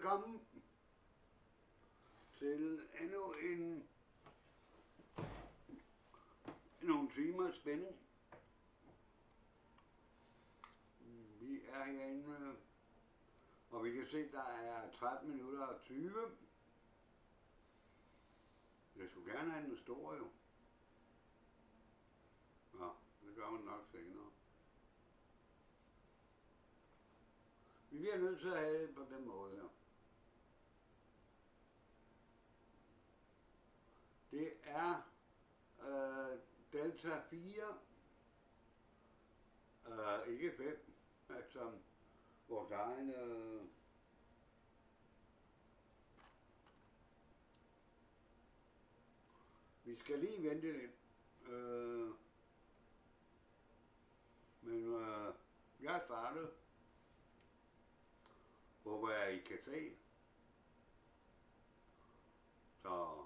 velkommen til endnu nogle timers spænding. Vi er herinde, og vi kan se, der er 13 minutter og 20. Jeg skulle gerne have den store jo. Nå, det gør man nok senere. Vi bliver nødt til at have det på den måde her. Det er delta 4, ikke 5, altså vores egen vi skal lige vente lidt, men jeg er startet. Håber jeg, I kan se. Så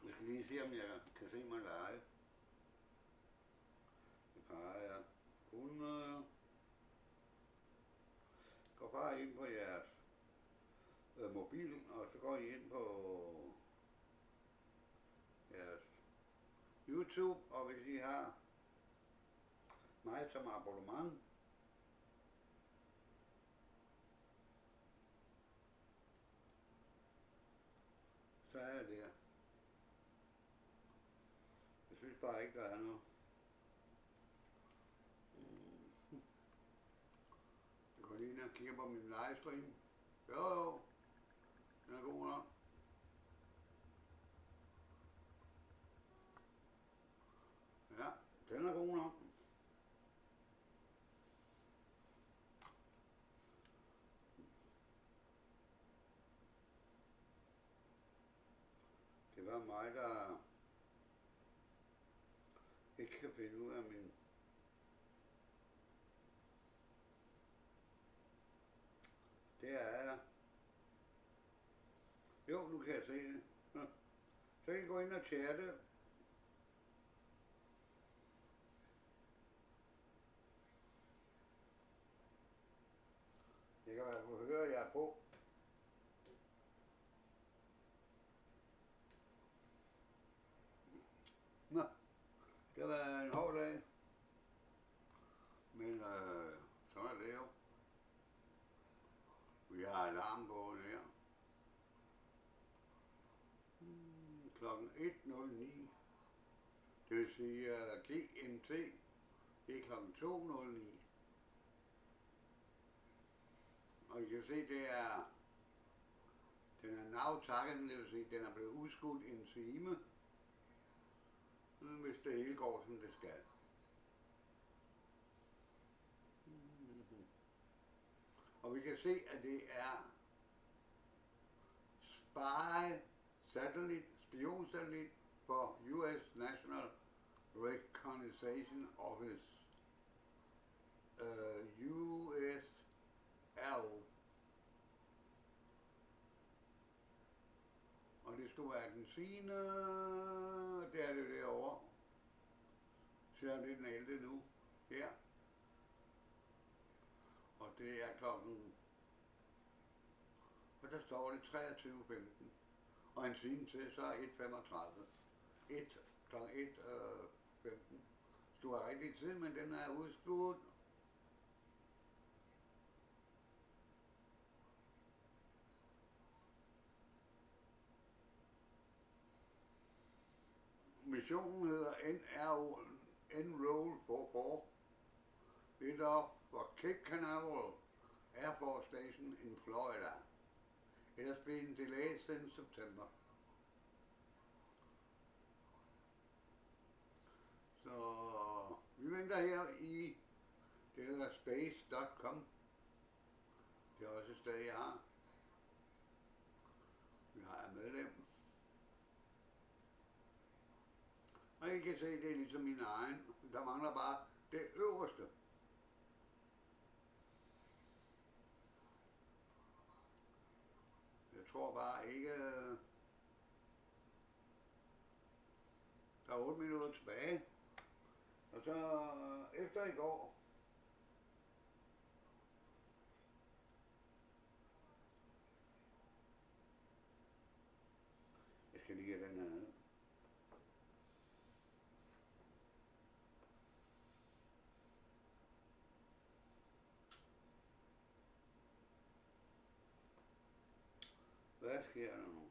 jeg skal lige se, om jeg kan se mig live. Det farer jeg kun. Går bare ind på jeres mobil, og så går I ind på jeres YouTube, og hvis I har mig som abonnement, så er det der. Jeg synes bare ikke, der er noget. Jeg går lige ind og kigger på min livestream. Jo, den er god nok. Ja, den er god nok. Det var mig, der ikke kan finde ud af min... Det er jeg. Jo, nu kan jeg se det. Så kan I gå ind og chatte. Jeg kan i hvert fald høre, at jeg er på. Nå, det har været en hård dag, men så er det jo. Vi har alarm på her. Klokken 1.09, det vil sige GMT, det er klokken 2.09. Og I kan se, det er, den er navtakken, det vil sige, den er blevet udskudt en time, hvis det hele går, som det skal. Og vi kan se, at det er spionsatellit for US National Reconnaissance Office, USL. Og det skulle være den 10. Det er det derovre. Så er det den 11. nu, her. Og det er klokken, og der står det 23.15. Og en time til, så er 1.35. Klokken 1.15. Du har rigtig tid, men den er udskudt. Missionen hedder Enroll 44. Det er for Cape Canaveral Air Force Station in Florida. It has been delayed since September. Så vi venter her i, det hedder space.com. Det er også et sted, jeg har. Vi har medlem. Og I kan se, det er ligesom min egen. Der mangler bare det øverste. Jeg tror bare ikke... Der er 8 minutter tilbage. Og så efter i går, kigger den her ned. Hvad sker der nu?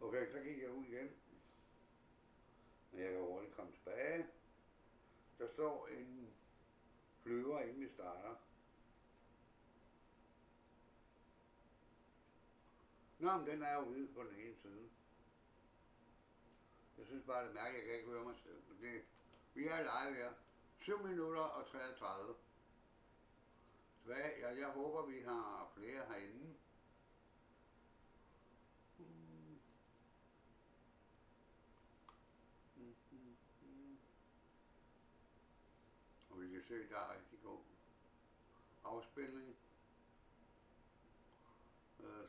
Okay, så gik jeg ud igen. Men jeg kan hurtigt komme tilbage. Der står en flyver, inden vi starter. Nå, men den er jo hvid på den ene side. Jeg synes bare, det er mærkeligt, jeg kan ikke høre mig selv. Men vi er live her. 7 minutter og 33. Jeg håber, vi har flere herinde. Og vi kan se, der er rigtig god afspilning.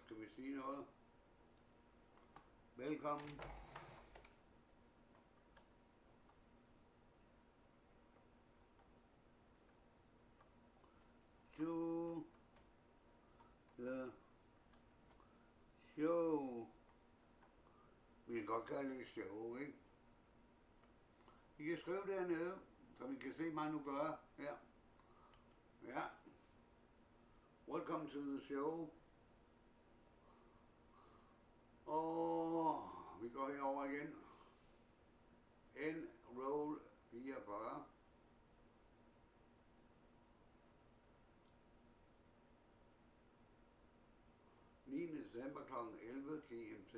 Skal vi sige noget? Velkommen. To the show. Vi kan godt kalde det show, ikke? I kan skrive dernede, som I kan se mig nu gøre her. Ja. Welcome to the show. Og vi går herover igen. N-roll 44. 9. december kl. 11 GMT.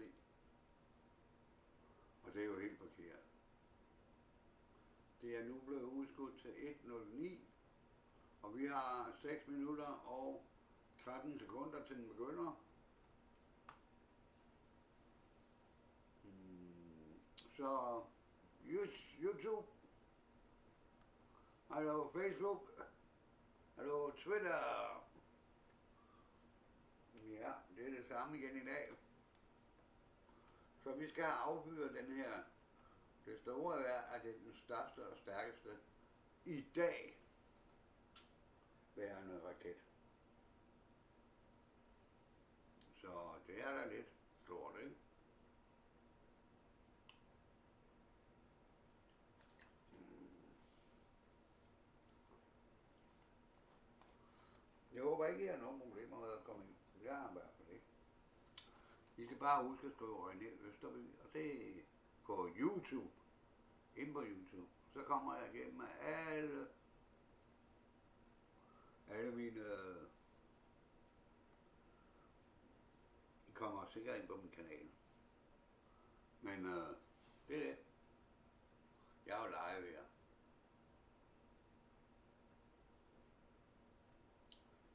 Og det er jo helt forkert. Det er nu blevet udskudt til 1:09, og vi har 6 minutter og 13 sekunder til den begynder. Så YouTube, hallo Facebook, hallo Twitter. Ja, det er det samme igen i dag. Så vi skal affyre den her. Det store er, at det er den største og stærkeste i dag værende raket. Så det er da lidt stort, ikke? Jeg håber ikke, I har nogen problemer med at komme ind. Jeg har i hvert fald ikke. I skal bare huske at skrive Rene Østerbye, og det er på YouTube. Ind på YouTube. Så kommer jeg igennem med alle mine... I kommer sikkert ind på min kanal. Men det er det. Jeg er jo live her.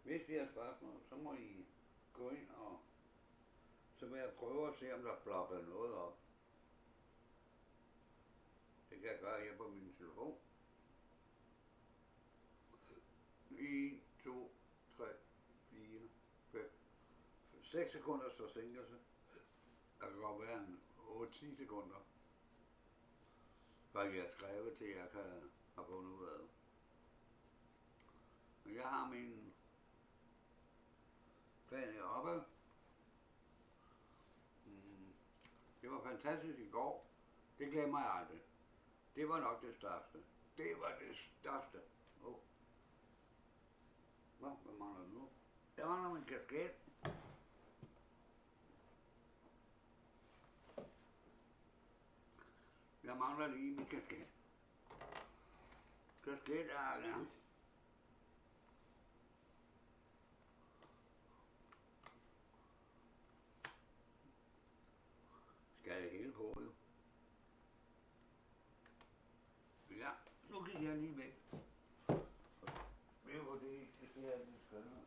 Hvis vi har spørgsmål, så må I gå ind og så vil jeg prøve at se, om der blopper noget op. Det kan jeg gøre her på min telefon. 1, 2, 3, 4, 5, 6 sekunders forsinkelse. Der kan godt være en 8-10 sekunder. For jeg har skrevet til, jeg kan have fundet ud af det. Men jeg har min plan heroppe. Det var fantastisk i går. Det glemmer jeg aldrig. Det var nok det største. Det var det største. Hvad mangler du nu? Jeg mangler min kasket. Jeg mangler lige min kasket. Kasket er der. Skal det hele på, jo? Ja, nu gik jeg lige væk. Det var det er den skønne.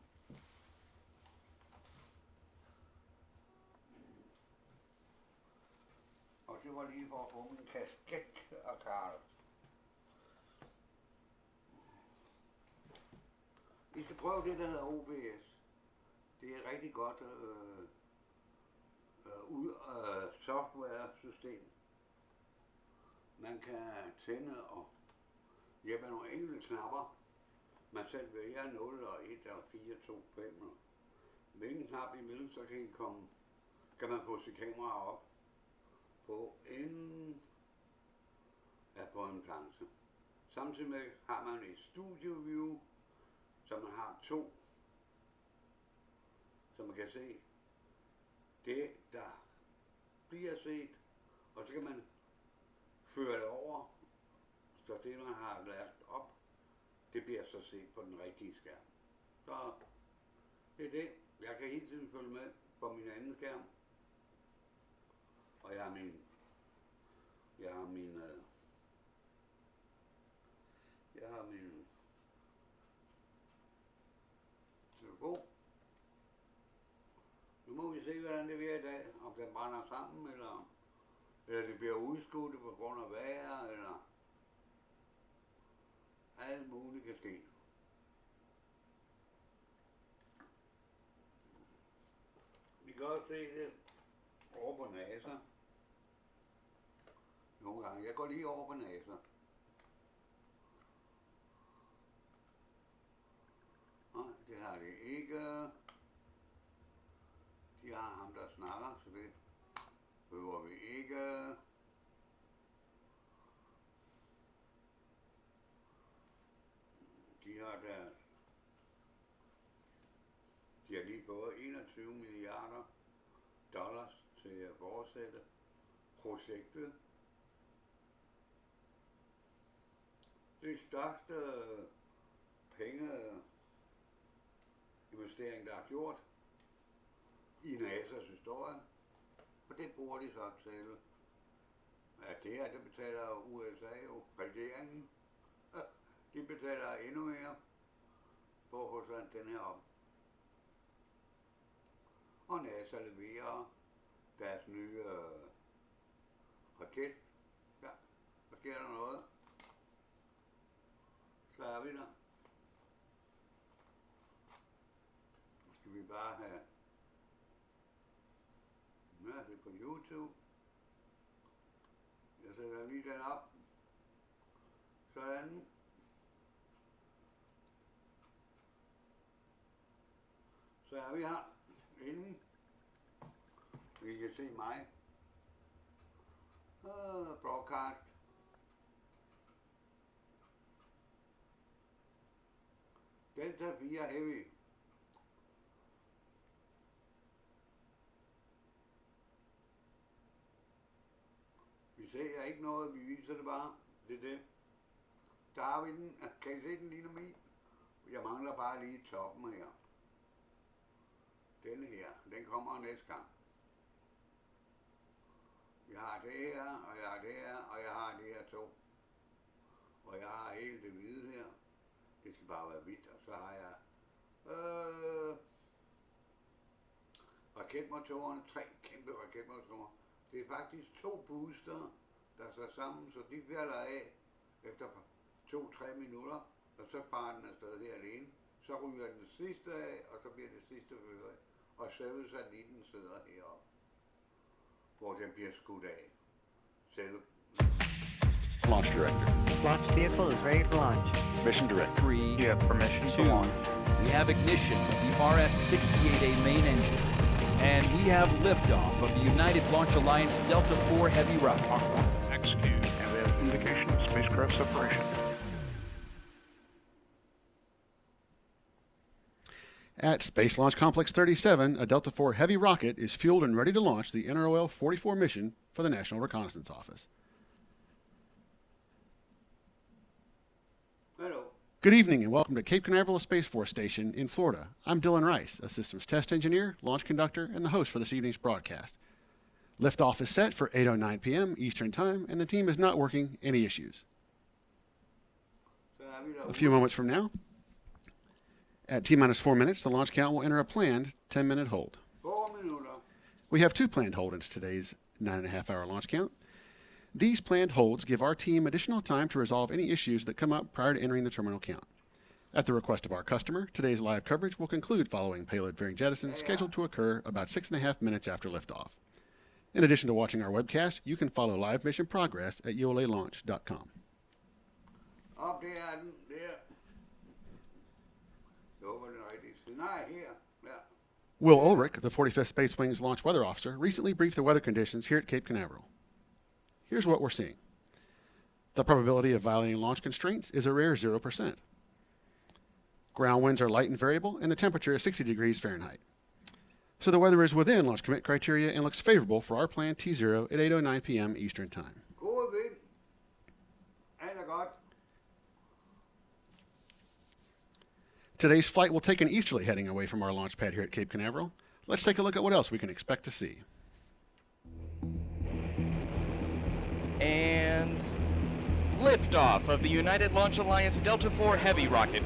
Og det var lige for at få min kasket og karl. prøv det, der hedder OBS. Det er et rigtig godt software-system. Man kan tænde og hjælpe nogle enkelte knapper. Man selv vælger 0 og 1 og 4, 2, 5. Hvilken knap imellem, så kan man få sit kamera op på enden på en planche. Samtidig med har man et studio view, så man har 2, så man kan se det, der bliver set, og så kan man føre det over, så det, man har lagt op, det bliver så set på den rigtige skærm. Så det er det. Jeg kan hele tiden følge med på min anden skærm, og jeg har min telefon. Nu må vi se, hvordan det bliver i dag. Om den brænder sammen, eller det bliver udskudt på grund af vejr, eller alt muligt kan ske. Vi kan også se det over på NASA. Nogle gange. Jeg går lige over på NASA. Nej, det har det ikke. De har ham, der snakker, så det behøver vi ikke. De har lige fået 21 milliarder dollars til at fortsætte projektet. Det største pengeinvestering, der er gjort i NASA's historie, og det bruger de så til, at det her, det betaler USA jo, regeringen, de betaler endnu mere på at få sendt den her op. Og NASA leverer deres nye raket. Ja, så sker der noget. Så er vi der. Nu skal vi bare have... Nu er det på YouTube. Jeg sætter lige den op. Sådan. Så er vi her inden. Vi kan se mig. Broadcast. Delta 4 Heavy. Vi ser ikke noget, vi viser det bare. Det er det. Der har vi den. Kan I se den lige nu? Jeg mangler bare lige toppen her. Denne her, den kommer næste gang. Jeg har det her, og jeg har det her, og jeg har det her 2. Og jeg har hele det hvide her. Det skal bare være hvidt, og så har jeg raketmotorerne, 3 kæmpe raketmotorer. Det er faktisk 2 booster, der så sammen, så de falder af efter 2-3 minutter, og så farer den afsted her alene. Så ryger den sidste af, og så bliver det sidste fører af. Og selve satellitten sidder heroppe, hvor den bliver skudt af. Selve. Launch director. Launch vehicle is ready to launch. Mission director. 3, You have permission 2. to launch. We have ignition of the RS-68A main engine. And we have liftoff of the United Launch Alliance Delta IV Heavy rocket. Mach 1 execute. And we have indication of spacecraft separation. At Space Launch Complex 37, a Delta IV Heavy rocket is fueled and ready to launch the NROL-44 mission for the National Reconnaissance Office. Hello. Good evening and welcome to Cape Canaveral Space Force Station in Florida. I'm Dylan Rice, a systems test engineer, launch conductor, and the host for this evening's broadcast. Liftoff is set for 8:09 p.m. Eastern Time, and the team is not working any issues. A few moments from now, at T-minus 4 minutes, the launch count will enter a planned 10-minute hold. 4 minutter. We have 2 planned hold into today's 9.5-hour launch count. These planned holds give our team additional time to resolve any issues that come up prior to entering the terminal count. At the request of our customer, today's live coverage will conclude following payload fairing jettison, scheduled to occur about 6.5 minutes after liftoff. In addition to watching our webcast, you can follow live mission progress at uLAlaunch.com. Op det er den, der. Det var den rigtige. Nej, her. Ja. Will Ulrich, the 45th Space Wing's launch weather officer, recently briefed the weather conditions here at Cape Canaveral. Here's what we're seeing. The probability of violating launch constraints is a rare 0%. Ground winds are light and variable, and the temperature is 60 degrees Fahrenheit. So the weather is within launch commit criteria and looks favorable for our planned T0 at 8:09 p.m. Eastern Time. God vind. Alt er godt. Today's flight will take an easterly heading away from our launch pad here at Cape Canaveral. Let's take a look at what else we can expect to see. And liftoff of the United Launch Alliance Delta IV Heavy rocket.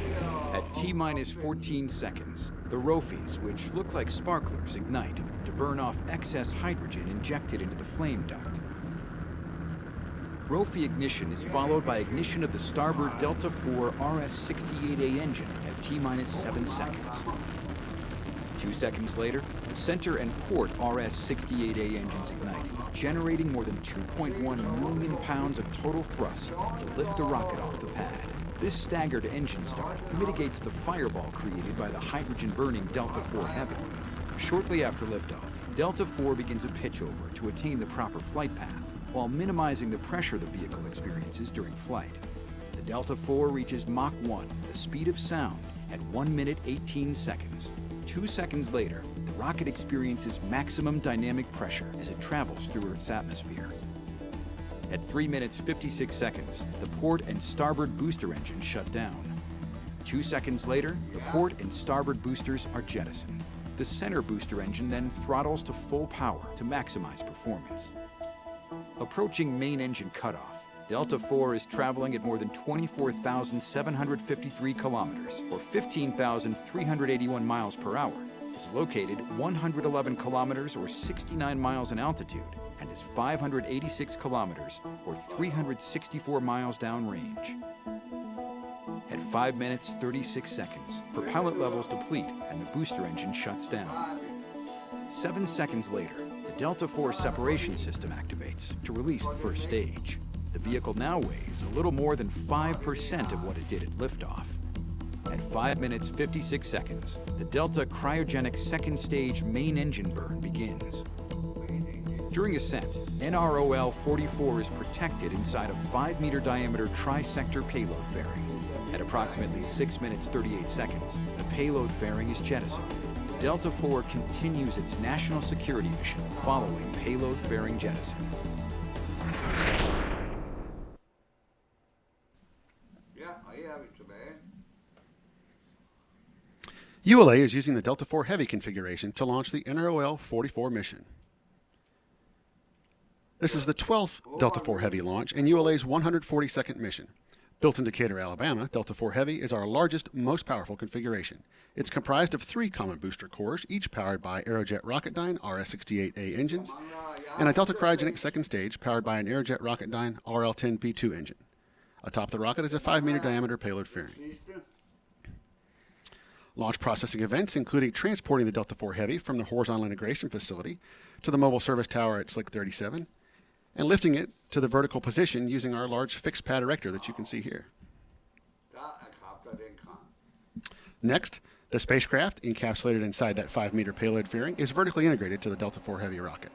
At T-minus 14 seconds, the ROFIs, which look like sparklers, ignite to burn off excess hydrogen injected into the flame duct. ROFI ignition is followed by ignition of the starboard Delta IV RS-68A engine at T-minus 7 seconds. 2 seconds later, the center and port RS-68A engines ignite, generating more than 2.1 million pounds of total thrust to lift the rocket off the pad. This staggered engine start mitigates the fireball created by the hydrogen-burning Delta IV Heavy. Shortly after liftoff, Delta IV begins a pitchover to attain the proper flight path, while minimizing the pressure the vehicle experiences during flight. The Delta IV reaches Mach 1, the speed of sound, at 1 minute 18 seconds. 2 seconds later, the rocket experiences maximum dynamic pressure as it travels through Earth's atmosphere. At 3 minutes 56 seconds, the port and starboard booster engines shut down. 2 seconds later, the port and starboard boosters are jettisoned. The center booster engine then throttles to full power to maximize performance. Approaching main engine cutoff, Delta IV is traveling at more than 24,753 kilometers, or 15,381 miles per hour. It's located 111 kilometers, or 69 miles in altitude, and is 586 kilometers, or 364 miles downrange. At 5 minutes 36 seconds, propellant levels deplete and the booster engine shuts down. 7 seconds later, the Delta IV separation system activates to release the first stage. The vehicle now weighs a little more than 5% of what it did at liftoff. At 5 minutes 56 seconds, the Delta cryogenic second stage main engine burn begins. During ascent, NROL-44 is protected inside a 5-meter diameter tri-sector payload fairing. At approximately 6 minutes 38 seconds, the payload fairing is jettisoned. Delta IV continues its national security mission following payload fairing jettison. Ja, og her er vi tilbage. ULA is using the Delta IV Heavy configuration to launch the NROL-44 mission. This is the 12th Delta IV Heavy launch and ULA's 142nd mission. Built in Decatur, Alabama, Delta IV Heavy is our largest, most powerful configuration. It's comprised of 3 common booster cores, each powered by Aerojet Rocketdyne RS-68A engines, and a Delta cryogenic second stage powered by an Aerojet Rocketdyne RL-10B2 engine. Atop the rocket is a 5-meter diameter payload fairing. Launch processing events, including transporting the Delta IV Heavy from the horizontal integration facility to the mobile service tower at Slick 37, and lifting it to the vertical position using our large fixed pad erector that you can see here. Next, the spacecraft, encapsulated inside that 5-meter payload fairing, is vertically integrated to the Delta IV Heavy rocket.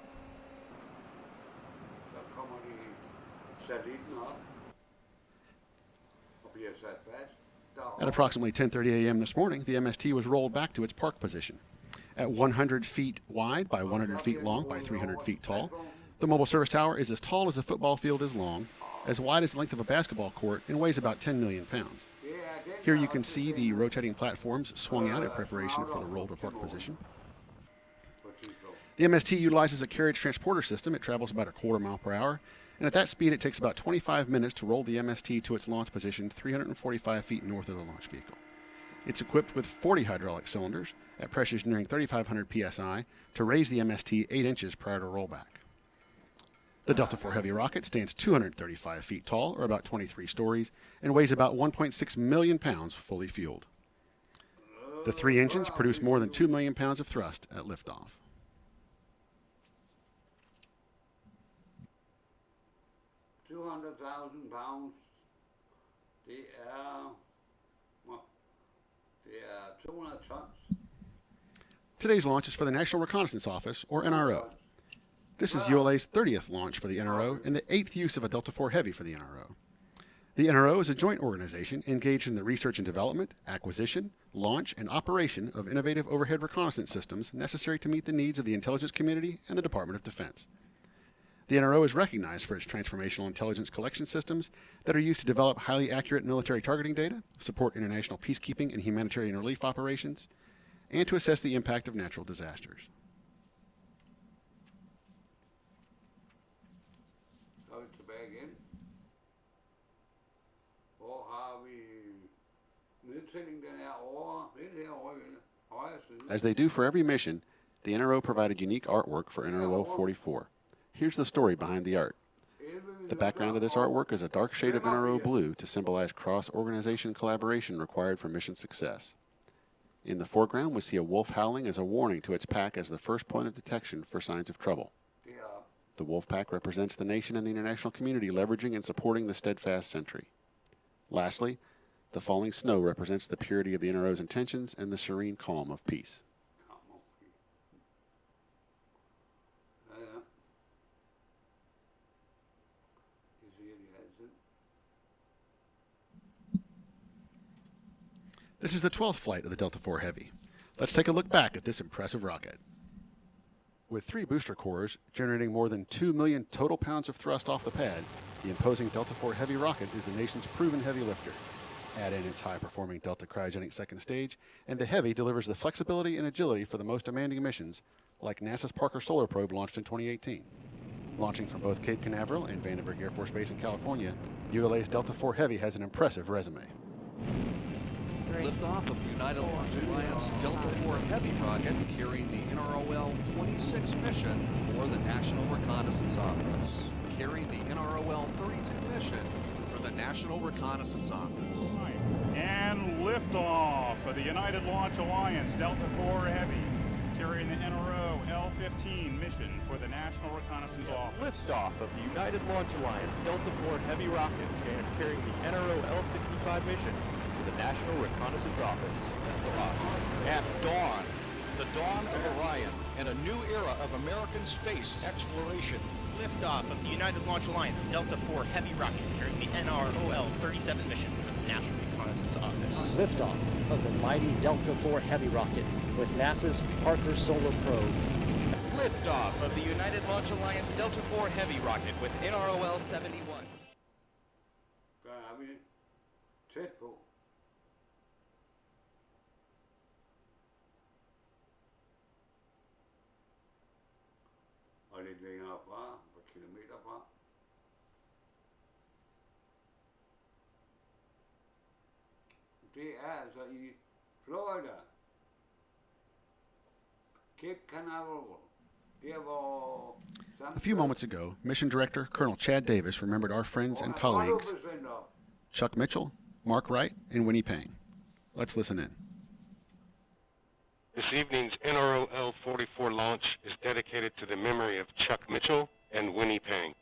At approximately 10:30 a.m. this morning, the MST was rolled back to its park position. At 100 feet wide by 100 feet long by 300 feet tall, the mobile service tower is as tall as a football field is long, as wide as the length of a basketball court, and weighs about 10 million pounds. Here you can see the rotating platforms swung out in preparation for the roll to park position. The MST utilizes a carriage transporter system. It travels about a quarter mile per hour, and at that speed it takes about 25 minutes to roll the MST to its launch position 345 feet north of the launch vehicle. It's equipped with 40 hydraulic cylinders at pressures nearing 3,500 psi to raise the MST 8 inches prior to rollback. The Delta IV Heavy rocket stands 235 feet tall, or about 23 stories, and weighs about 1.6 million pounds fully fueled. The 3 engines produce more than 2 million pounds of thrust at liftoff. £200,000. Det er 200 tons. Today's launch is for the National Reconnaissance Office, or NRO. This is ULA's 30th launch for the NRO and the 8th use of a Delta IV Heavy for the NRO. The NRO is a joint organization engaged in the research and development, acquisition, launch, and operation of innovative overhead reconnaissance systems necessary to meet the needs of the intelligence community and the Department of Defense. The NRO is recognized for its transformational intelligence collection systems that are used to develop highly accurate military targeting data, support international peacekeeping and humanitarian relief operations, and to assess the impact of natural disasters. Så er vi tilbage igen. Hvor har vi nedtællingen? Den er over, lidt herovre i højre side. As they do for every mission, the NRO provided unique artwork for NRO 44. Here's the story behind the art. The background of this artwork is a dark shade of NRO blue to symbolize cross-organization collaboration required for mission success. In the foreground, we see a wolf howling as a warning to its pack as the first point of detection for signs of trouble. The wolf pack represents the nation and the international community leveraging and supporting the steadfast sentry. Lastly, the falling snow represents the purity of the NRO's intentions and the serene calm of peace. This is the 12th flight of the Delta IV Heavy. Let's take a look back at this impressive rocket. With 3 booster cores generating more than 2 million total pounds of thrust off the pad, the imposing Delta IV Heavy rocket is the nation's proven heavy lifter. Add in its high-performing Delta cryogenic second stage, and the Heavy delivers the flexibility and agility for the most demanding missions, like NASA's Parker Solar Probe launched in 2018. Launching from both Cape Canaveral and Vandenberg Air Force Base in California, ULA's Delta IV Heavy has an impressive resume. Liftoff of the United Launch Alliance Delta IV Heavy rocket carrying the NROL-26 mission for the National Reconnaissance Office. Carrying the NROL-32 mission for the National Reconnaissance Office. And liftoff of the United Launch Alliance Delta IV Heavy, carrying the NRO-L-15 mission for the National Reconnaissance Office. Liftoff of the United Launch Alliance Delta IV Heavy rocket carrying the NRO-L-65 mission for the National Reconnaissance Office. At dawn, the dawn of Orion and a new era of American space exploration. Liftoff of the United Launch Alliance Delta IV Heavy rocket carrying the NROL-37 mission for the National Reconnaissance Office. Liftoff of the mighty Delta IV Heavy rocket with NASA's Parker Solar Probe. Liftoff of the United Launch Alliance Delta IV Heavy rocket with NROL-71. Der er vi tæt på. Og lidt længere fra, et par kilometer fra. Det er altså i Florida. Cape Canaveral. Der hvor... A few moments ago, Mission Director Colonel Chad Davis remembered our friends and colleagues Chuck Mitchell, Mark Wright, and Winnie Pang. Let's listen in. This evening's NROL-44 launch is dedicated to the memory of Chuck Mitchell and Winnie Pang.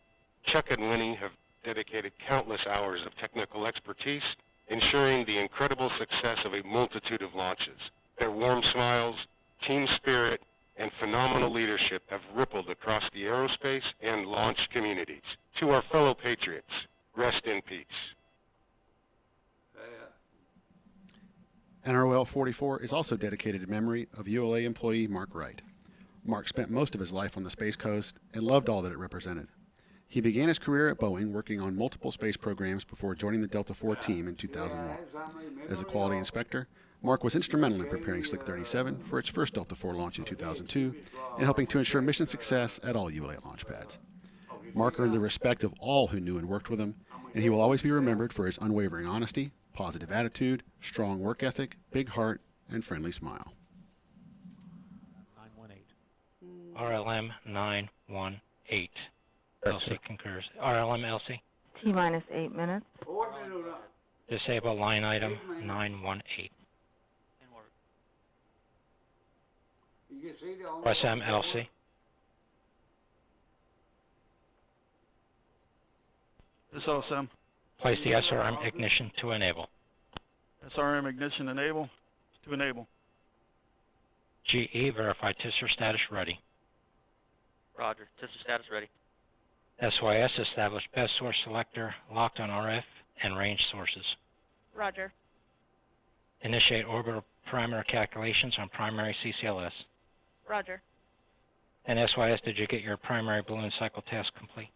Chuck and Winnie have dedicated countless hours of technical expertise, ensuring the incredible success of a multitude of launches. Their warm smiles, team spirit, and phenomenal leadership have rippled across the aerospace and launch communities. To our fellow patriots, rest in peace. NROL 44 is also dedicated to memory of ULA employee Mark Wright. Mark spent most of his life on the Space Coast and loved all that it represented. He began his career at Boeing working on multiple space programs before joining the Delta IV team in 2001. As a quality inspector, Mark was instrumental in preparing Slick 37 for its first Delta IV launch in 2002 and helping to ensure mission success at all ULA launch pads. Mark earned the respect of all who knew and worked with him, and he will always be remembered for his unwavering honesty, positive attitude, strong work ethic, big heart, and friendly smile. 918. RLM 918. LC concurs. RLM LC. T-minus 8 minutes. Disable line item 918. SM LC. This OSM. Place the SRM ignition to enable. SRM ignition enable. To enable. GE verify TISR status ready. Roger. TISR status ready. SYS established best source selector locked on RF and range sources. Roger. Initiate orbital parameter calculations on primary CCLS. Roger. And SYS, did you get your primary balloon cycle task complete?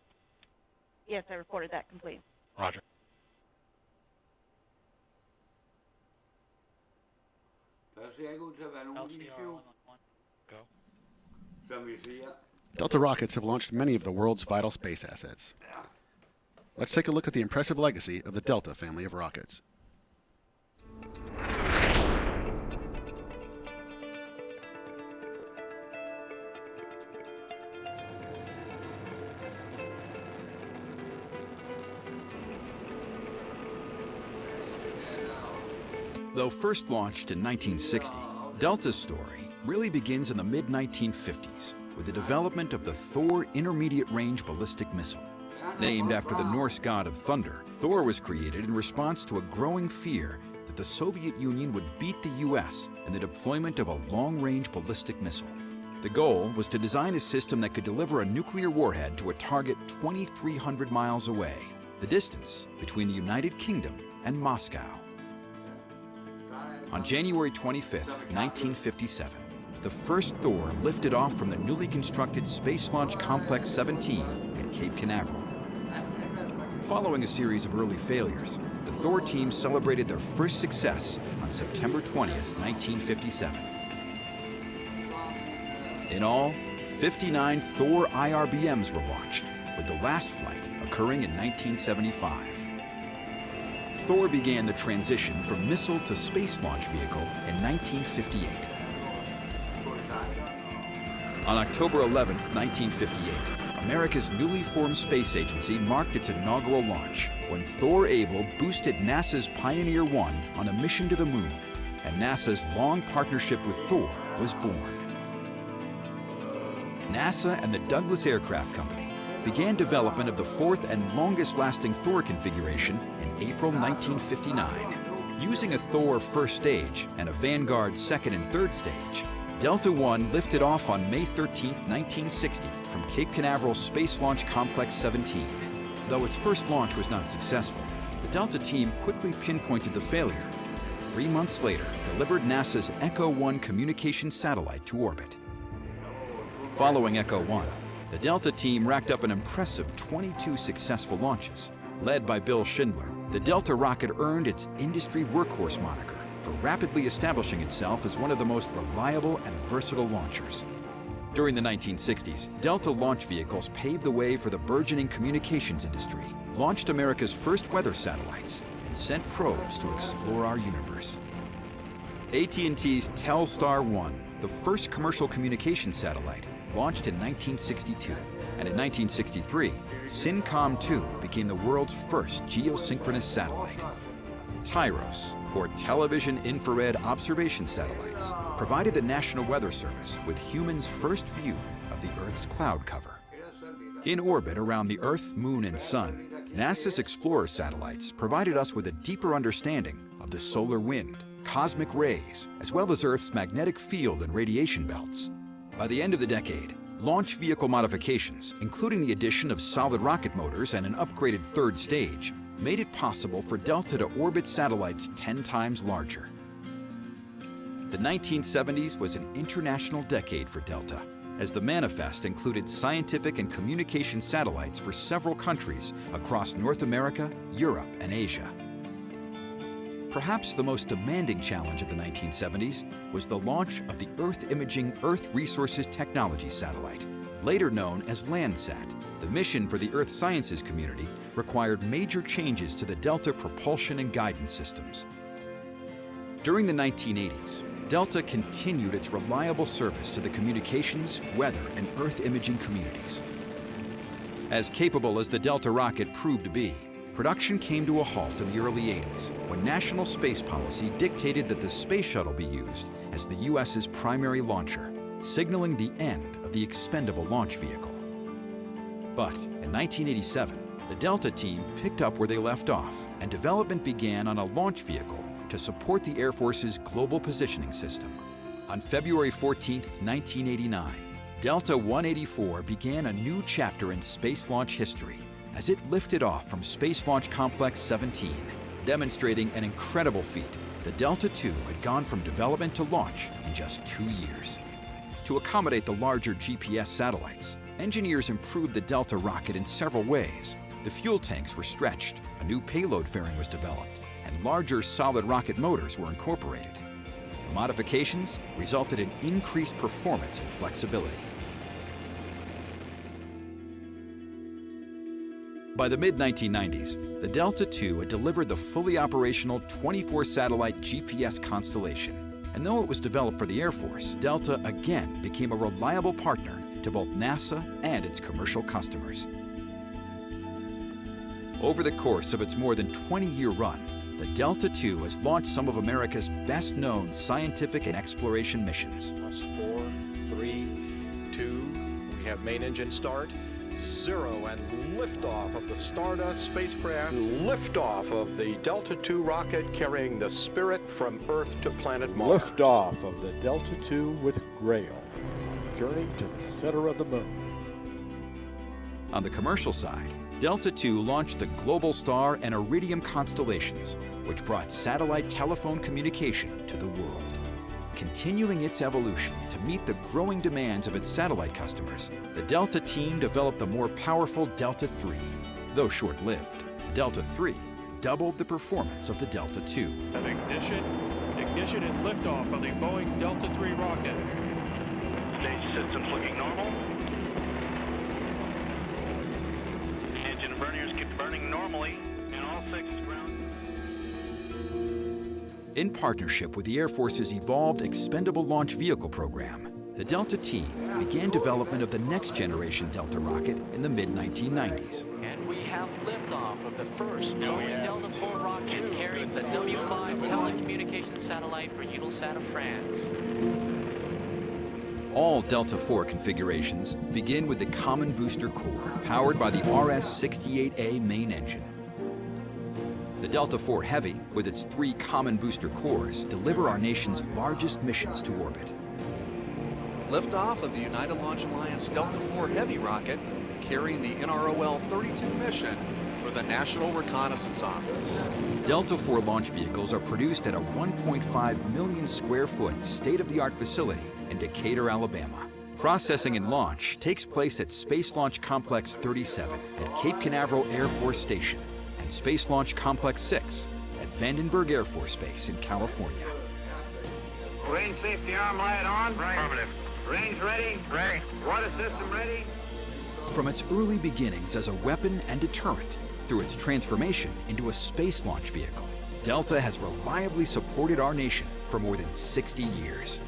Yes, I reported that complete. Roger. Delta rockets have launched many of the world's vital space assets. Let's take a look at the impressive legacy of the Delta family of rockets. Though first launched in 1960, Delta's story really begins in the mid-1950s with the development of the Thor Intermediate Range Ballistic Missile. Named after the Norse god of thunder, Thor was created in response to a growing fear that the Soviet Union would beat the US in the deployment of a long-range ballistic missile. The goal was to design a system that could deliver a nuclear warhead to a target 2,300 miles away, the distance between the United Kingdom and Moscow. On January 25, 1957, the first Thor lifted off from the newly constructed Space Launch Complex 17 at Cape Canaveral. Following a series of early failures, the Thor team celebrated their first success on September 20th, 1957. In all, 59 Thor IRBMs were launched, with the last flight occurring in 1975. Thor began the transition from missile to space launch vehicle in 1958. On October 11, 1958, America's newly formed space agency marked its inaugural launch when Thor Able boosted NASA's Pioneer 1 on a mission to the moon, and NASA's long partnership with Thor was born. NASA and the Douglas Aircraft Company began development of the fourth and longest-lasting Thor configuration in April 1959. Using a Thor first stage and a Vanguard second and third stage, Delta I lifted off on May 13, 1960 from Cape Canaveral Space Launch Complex 17. Though its first launch was not successful, the Delta team quickly pinpointed the failure and 3 months later delivered NASA's Echo 1 communication satellite to orbit. Following Echo 1, the Delta team racked up an impressive 22 successful launches. Led by Bill Schindler, the Delta rocket earned its industry workhorse moniker for rapidly establishing itself as one of the most reliable and versatile launchers. During the 1960s, Delta launch vehicles paved the way for the burgeoning communications industry, launched America's first weather satellites, and sent probes to explore our universe. AT&T's Telstar 1, the first commercial communications satellite, launched in 1962, and in 1963, SYNCOM-2 became the world's first geosynchronous satellite. TIROS, or Television Infrared Observation Satellites, provided the National Weather Service with humans' first view of the Earth's cloud cover. In orbit around the Earth, Moon, and Sun, NASA's Explorer satellites provided us with a deeper understanding of the solar wind, cosmic rays, as well as Earth's magnetic field and radiation belts. By the end of the decade, launch vehicle modifications, including the addition of solid rocket motors and an upgraded third stage, made it possible for Delta to orbit satellites 10 times larger. The 1970s was an international decade for Delta, as the manifest included scientific and communication satellites for several countries across North America, Europe, and Asia. Perhaps the most demanding challenge of the 1970s was the launch of the Earth-imaging Earth Resources Technology Satellite, later known as Landsat. The mission for the Earth Sciences community required major changes to the Delta propulsion and guidance systems. During the 1980s, Delta continued its reliable service to the communications, weather, and Earth imaging communities. As capable as the Delta rocket proved to be, production came to a halt in the early 80s when national space policy dictated that the space shuttle be used as the U.S.'s primary launcher, signaling the end of the expendable launch vehicle. But in 1987, the Delta team picked up where they left off, and development began on a launch vehicle to support the Air Force's Global Positioning System. On February 14, 1989, Delta 184 began a new chapter in space launch history as it lifted off from Space Launch Complex 17, demonstrating an incredible feat. The Delta II had gone from development to launch in just 2 years. To accommodate the larger GPS satellites, engineers improved the Delta rocket in several ways. The fuel tanks were stretched, a new payload fairing was developed, and larger solid rocket motors were incorporated. The modifications resulted in increased performance and flexibility. By the mid-1990s, the Delta II had delivered the fully operational 24-satellite GPS constellation. And though it was developed for the Air Force, Delta again became a reliable partner to both NASA and its commercial customers. Over the course of its more than 20-year run, the Delta II has launched some of America's best-known scientific and exploration missions. 4, 3, 2, we have main engine start. 0 and liftoff of the Stardust spacecraft. Liftoff of the Delta II rocket carrying the Spirit from Earth to planet Mars. Liftoff of the Delta II with Grail. Journey to the center of the moon. On the commercial side, Delta II launched the Global Star and Iridium constellations, which brought satellite telephone communication to the world. Continuing its evolution to meet the growing demands of its satellite customers, the Delta team developed the more powerful Delta III. Though short-lived, the Delta III doubled the performance of the Delta II. Ignition and liftoff of the Boeing Delta III rocket. Stage systems looking normal. Engine burners keep burning normally, and all 6 ground. In partnership with the Air Force's evolved Expendable Launch Vehicle program, the Delta team began development of the next generation Delta rocket in the mid-1990s. And we have liftoff of the first Boeing Delta IV rocket carrying the W5 telecommunications satellite for Eutelsat of France. All Delta IV configurations begin with the Common Booster Core, powered by the RS-68A main engine. The Delta IV Heavy, with its 3 common booster cores, deliver our nation's largest missions to orbit. Liftoff of the United Launch Alliance Delta IV Heavy rocket carrying the NROL-32 mission for the National Reconnaissance Office. Delta IV launch vehicles are produced at a 1.5 million square foot state-of-the-art facility in Decatur, Alabama. Processing and launch takes place at Space Launch Complex 37 at Cape Canaveral Air Force Station, Space Launch Complex 6 at Vandenberg Air Force Base in California. Range safety arm light on. Right. Affirmative. Range ready. Ready. Water system ready. From its early beginnings as a weapon and deterrent through its transformation into a space launch vehicle, Delta has reliably supported our nation for more than 60 years.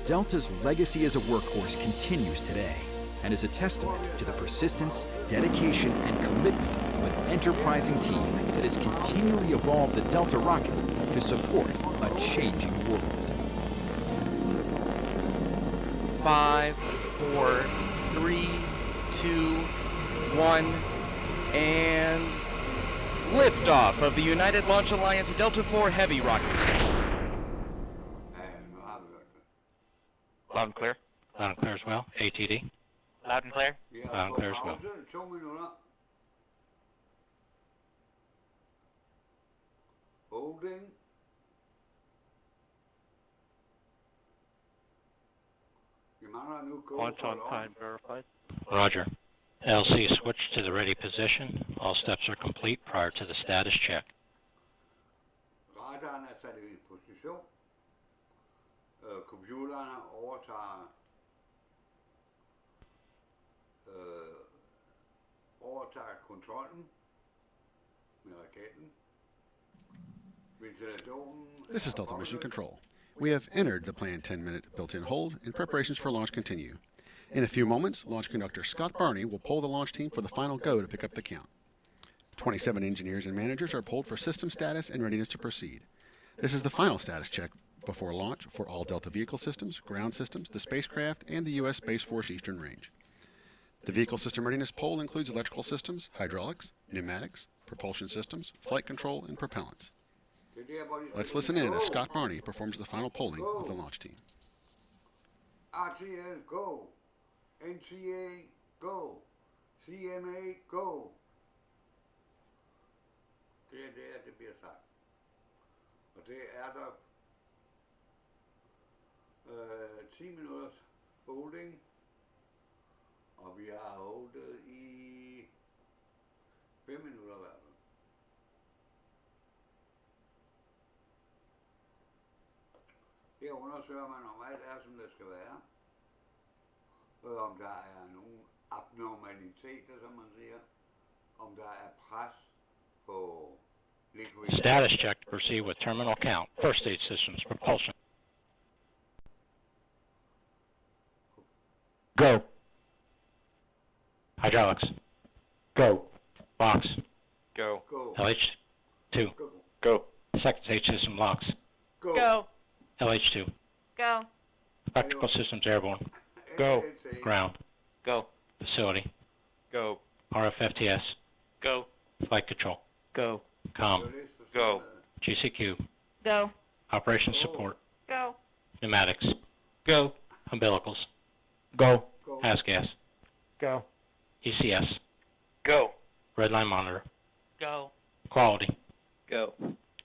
Delta's legacy as a workhorse continues today and is a testament to the persistence, dedication, and commitment of an enterprising team that has continually evolved the Delta rocket to support a changing world. 5, 4, 3, 2, 1, and liftoff of the United Launch Alliance Delta IV Heavy rocket. Loud and clear. Loud and clear as well. ATD. Loud and clear. Loud and clear as well. Holding. Launch on time verified. Roger. LC switch to the ready position. All steps are complete prior to the status check. Radaren er sat i position. Computeren overtager kontrollen med raketten. This is Delta Mission Control. We have entered the planned 10-minute built-in hold, and preparations for launch continue. In a few moments, launch conductor Scott Barney will poll the launch team for the final go to pick up the count. 27 engineers and managers are polled for system status and readiness to proceed. This is the final status check before launch for all Delta vehicle systems, ground systems, the spacecraft, and the U.S. Space Force Eastern Range. The vehicle system readiness poll includes electrical systems, hydraulics, pneumatics, propulsion systems, flight control, and propellants. Let's listen in as Scott Barney performs the final polling of the launch team. RTL, go. NCA, go. CMA, go. Det det bliver sagt. Og det der 10 minutters holding. Og vi har holdet i 5 minutter i hvert fald. Her undersøger man, om alt er, som det skal være. Og om der er nogle abnormaliteter, som man siger. Om der er pres på liquid. Status check to proceed with terminal count. First stage systems, propulsion. Go. Hydraulics. Go. Box. Go. LH2. Go. Second stage system locks. Go. LH2. Go. Electrical systems airborne. Go. Ground. Go. Facility. Go. RFFTS. Go. Flight control. Go. COM. Go. GCQ. Go. Operations support. Go. Pneumatics. Go. Umbilicals. Go. ASGAS. Go. ECS. Go. Redline monitor. Go. Quality. Go.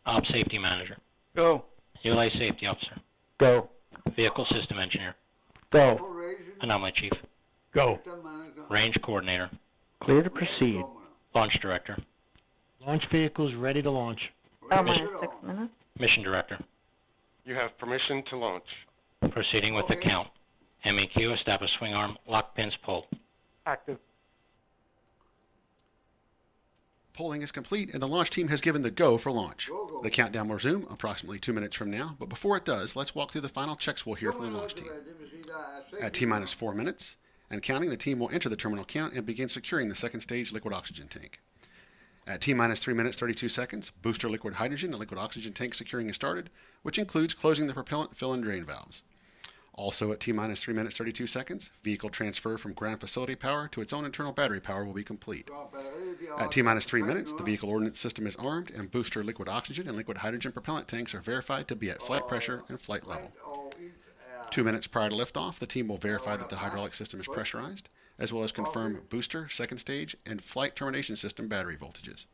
Op safety manager. Go. ULA safety officer. Go. Vehicle system engineer. Go. Anomaly chief. Go. Range coordinator. Clear to proceed. Launch director. Launch vehicles ready to launch. minus 6 minutes. Mission director. You have permission to launch. Proceeding with the count. MEQ, establish swing arm, lock pins pulled. Active. Polling is complete, and the launch team has given the go for launch. The countdown will resume approximately 2 minutes from now, but before it does, let's walk through the final checks we'll hear from the launch team. At T-minus 4 minutes, and counting, the team will enter the terminal count and begin securing the second stage liquid oxygen tank. At T-minus 3 minutes 32 seconds, booster liquid hydrogen and liquid oxygen tank securing is started, which includes closing the propellant fill and drain valves. Also at T-minus 3 minutes 32 seconds, vehicle transfer from ground facility power to its own internal battery power will be complete. At T-minus 3 minutes, the vehicle ordnance system is armed and booster liquid oxygen and liquid hydrogen propellant tanks are verified to be at flight pressure and flight level. 2 minutes prior to liftoff, the team will verify that the hydraulic system is pressurized, as well as confirm booster, second stage, and flight termination system battery voltages.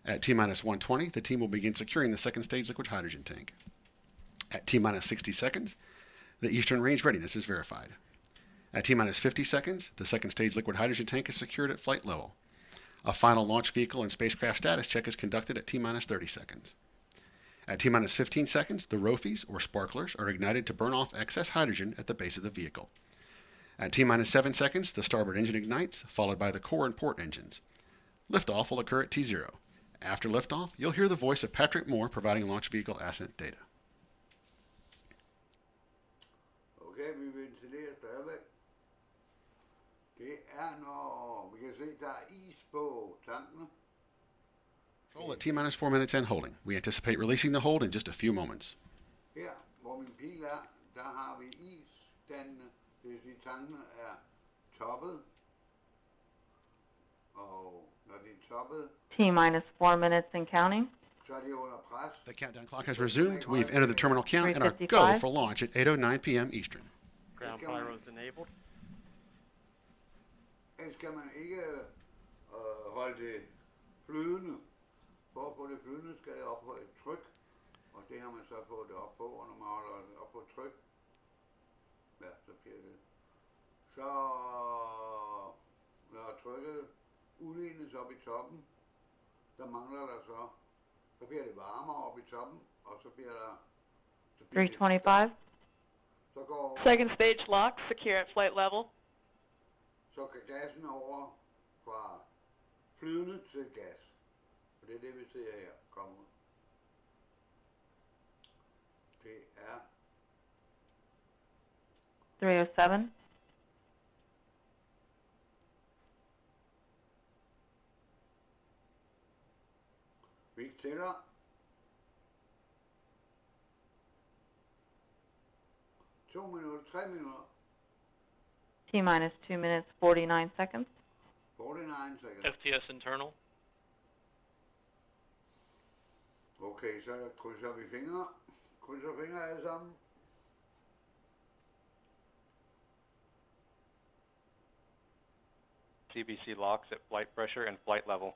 At T-minus 120, the team will begin securing the second stage liquid hydrogen tank. At T-minus 60 seconds, the Eastern Range readiness is verified. At T-minus 50 seconds, the second stage liquid hydrogen tank is secured at flight level. A final launch vehicle and spacecraft status check is conducted at T-minus 30 seconds. At T-minus 15 seconds, the ROFIs, or sparklers, are ignited to burn off excess hydrogen at the base of the vehicle. At T-minus 7 seconds, the starboard engine ignites, followed by the core and port engines. Liftoff will occur at T0. After liftoff, you'll hear the voice of Patrick Moore providing launch vehicle ascent data. Okay, vi ventilerer stadigvæk. Det når vi kan se, der is på tankene. Control at T-minus 4 minutes and holding. We anticipate releasing the hold in just a few moments. Her, hvor min pil der har vi isstandene. Det vil sige, tankene toppet. Og når de toppet, T-minus 4 minutes and counting. så de under pres. The countdown clock has resumed. We've entered the terminal count and are go for launch at 8:09 p.m. Eastern. Ground pyros enabled. Ellers kan man ikke holde det flydende. For at få det flydende skal det op på et tryk. Og det har man så fået det op på, og når man holder det op på et tryk, ja, så bliver det. Så når trykket udlignes op i toppen, der mangler der så bliver det varmere op i toppen, og så bliver der... 325. Så går... Second stage lock, secure at flight level. Så kan gassen over fra flydende til gas. Og det er det, vi ser her komme ud. Det er... 307. tæller. To minutter, 3 minutter. T-minus 2 minutes, 49 seconds. 49 seconds. FTS internal. Okay, så krydser vi fingre. Krydser fingre alle sammen. CBC locks at flight pressure and flight level.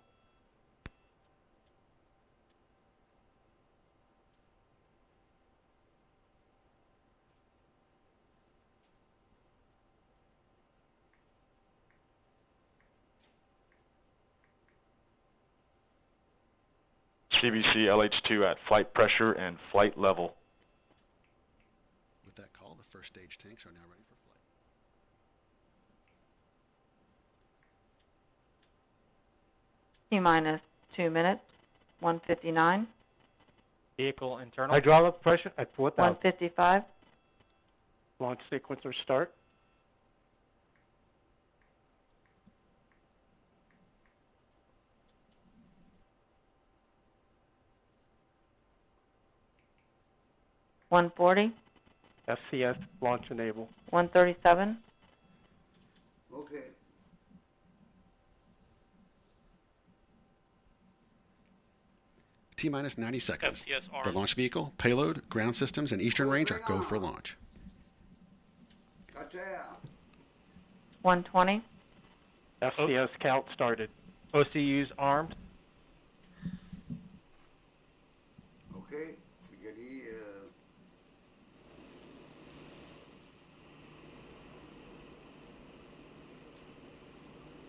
CBC LH2 at flight pressure and flight level. With that call, the first stage tanks are now ready for flight. T-minus 2 minutes, 159. Vehicle internal. Hydraulic pressure at 4,000. 155. Launch sequencer start. $140. FCS launch enable. $137. Okay. T-minus 90 seconds. FTS The armed. launch vehicle, payload, ground systems, and eastern range are go for launch. $120. FCS count started. OCU's armed. Okay, vi kan lige...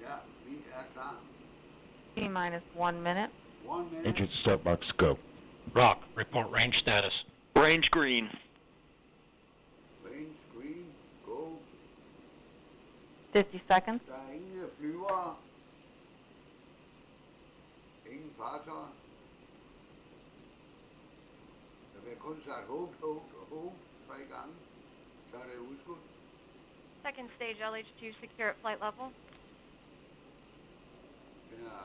Ja, vi klar. T-minus 1 minute. 1 minute. Engine start box go. Rock, report range status. Range green. Range green, go. 50 seconds. Der ingen flyvere. Ingen fartøjer. Der bliver kun sagt hope, hope og hope 3 gange. Så det udskudt. Second stage LH2 secure at flight level. Ja,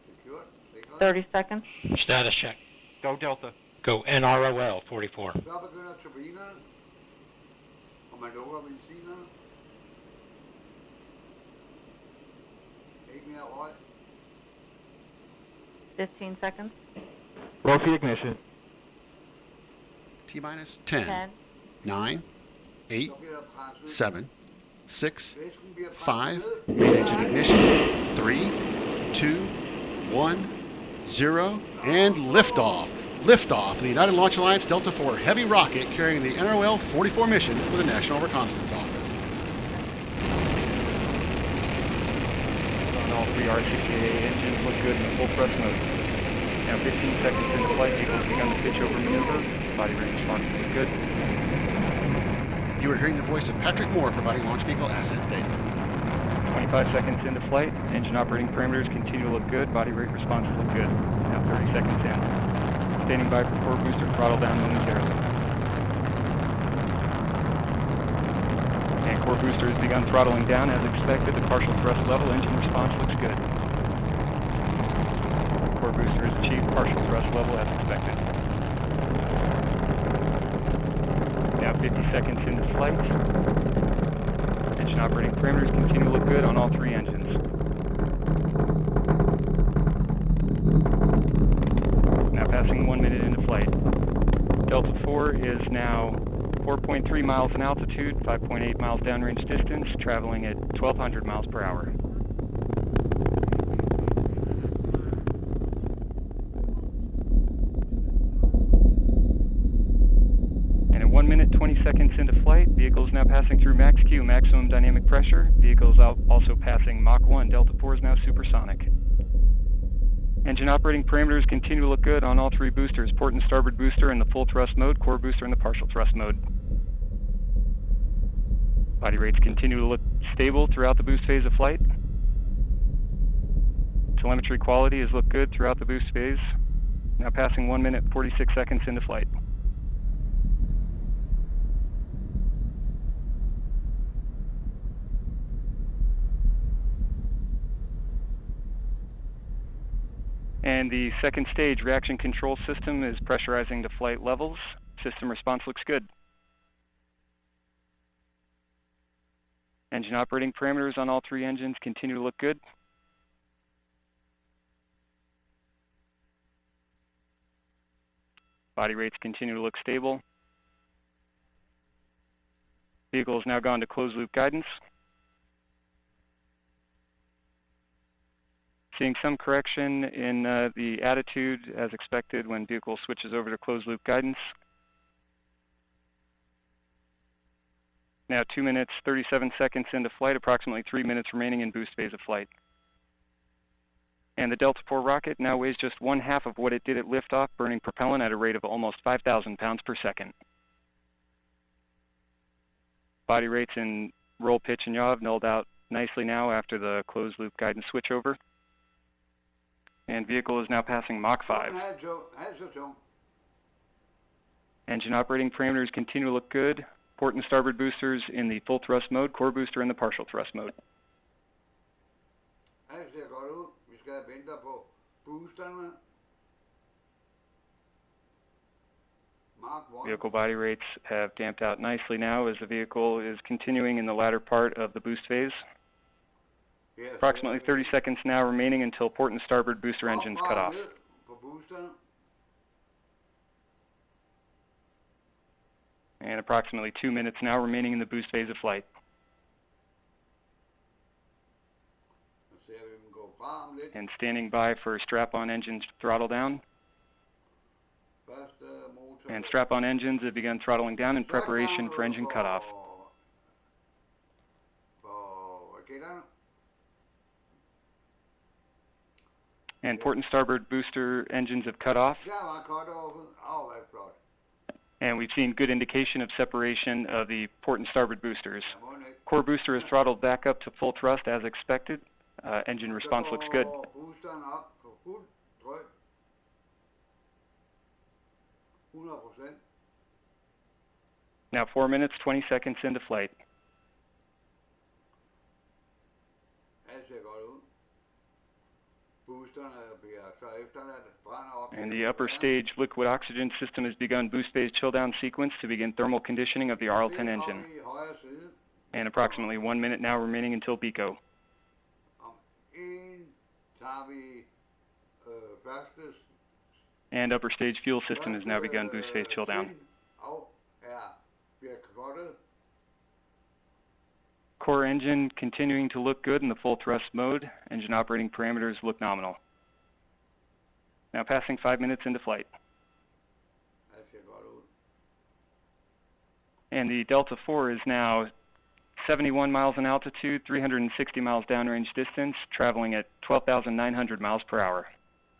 secured, sikret. 30 seconds. Status check. Go Delta. Go NROL 44. Så begynder turbinerne. Og man lukker ventilerne. Ikke mere røg. 15 seconds. Roll for ignition. T-minus 10, 10. 9, 8, Så bliver der presset. 7, 6, Væsken bliver 5, presset ned. main engine ignition, 3, 2, 1, 0, and liftoff. Liftoff of the United Launch Alliance Delta IV Heavy rocket carrying the NROL 44 mission for the National Reconnaissance Office. On all 3 R68A engines look good in the full thrust mode. Now 15 seconds into flight, vehicle's begun the pitch over maneuver. Body range response is good. You are hearing the voice of Patrick Moore providing launch vehicle ascent data. 25 seconds into flight, engine operating parameters continue to look good. Body rate responses look good. Now 30 seconds in. Standing by for core booster throttle down momentarily. And core booster has begun throttling down as expected. The partial thrust level engine response looks good. Core booster has achieved partial thrust level as expected. Now 50 seconds into flight. Engine operating parameters continue to look good on all 3 engines. Now passing 1 minute into flight. Delta IV is now 4.3 miles in altitude, 5.8 miles downrange distance, traveling at 1,200 miles per hour. And at 1 minute 20 seconds into flight, vehicle is now passing through max Q, maximum dynamic pressure. Vehicle is also passing Mach 1. Delta IV is now supersonic. Engine operating parameters continue to look good on all 3 boosters. Port and starboard booster in the full thrust mode, core booster in the partial thrust mode. Body rates continue to look stable throughout the boost phase of flight. Telemetry quality has looked good throughout the boost phase. Now passing 1 minute 46 seconds into flight. And the second stage reaction control system is pressurizing to flight levels. System response looks good. Engine operating parameters on all three engines continue to look good. Body rates continue to look stable. Vehicle has now gone to closed loop guidance. Seeing some correction in the attitude as expected when vehicle switches over to closed loop guidance. Now 2 minutes, 37 seconds into flight, approximately 3 minutes remaining in boost phase of flight. And the Delta IV rocket now weighs just 1/2 of what it did at liftoff, burning propellant at a rate of almost 5,000 pounds per second. Body rates in roll, pitch, and yaw have nulled out nicely now after the closed loop guidance switchover. And vehicle is now passing Mach 5. Engine operating parameters continue to look good. Port and starboard boosters in the full thrust mode, core booster in the partial thrust mode. Alt ser godt ud. Vi skal vente på boosterne. Mark 1. Vehicle body rates have damped out nicely now as the vehicle is continuing in the latter part of the boost phase. Yes, Approximately 30 seconds now remaining until port and starboard booster engines cut off. På boosterne. And approximately 2 minutes now remaining in the boost phase of flight. Så ser vi dem gå frem lidt. And standing by for strap-on engines throttle down. Første motor. And strap-on engines have begun throttling down in preparation for engine cutoff. På raketterne. And port and starboard booster engines have cut off. Der var cut-offet. Hvad flot. And we've seen good indication of separation of the port and starboard boosters. Core booster is throttled back up to full thrust as expected. Engine response looks good. Boosteren op på fuld drøn. 100%. Now 4 minutes, 20 seconds into flight. Alt ser godt ud. Boosterne bliver så efterladt, brænder op. And the upper stage liquid oxygen system has begun boost phase chill down sequence to begin thermal conditioning of the RL-10 engine. I højre side. And approximately 1 minute now remaining until BECO. Om en tager vi første. And upper stage fuel system has now begun boost phase chill down. Og bliver kottet. Core engine continuing to look good in the full thrust mode. Engine operating parameters look nominal. Now passing 5 minutes into flight. Alt ser godt ud. And the Delta IV is now 71 miles in altitude, 360 miles downrange distance, traveling at 12,900 miles per hour.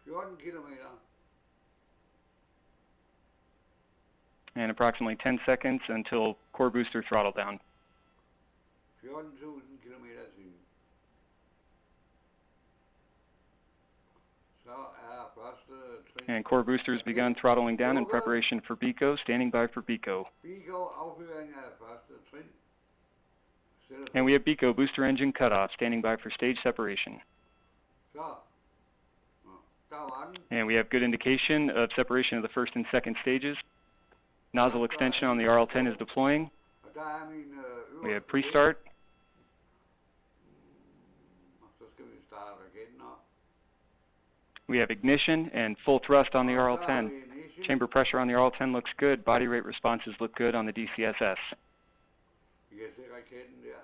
14 kilometer. And approximately 10 seconds until core booster throttle down. 14.000 kilometer i timen. Så første trin. And core booster has begun throttling down in preparation for BECO, standing by for BECO. BECO affyring af første trin. And we have BECO booster engine cutoff, standing by for stage separation. Så. Der var den. And we have good indication of separation of the first and second stages. Nozzle extension on the RL-10 is deploying. Og der min We have pre-start. Så skal vi starte raketten op. We have ignition and full thrust on the RL-10. Chamber pressure on the RL-10 looks good. Body rate responses look good on the DCSS. Vi kan se raketten der.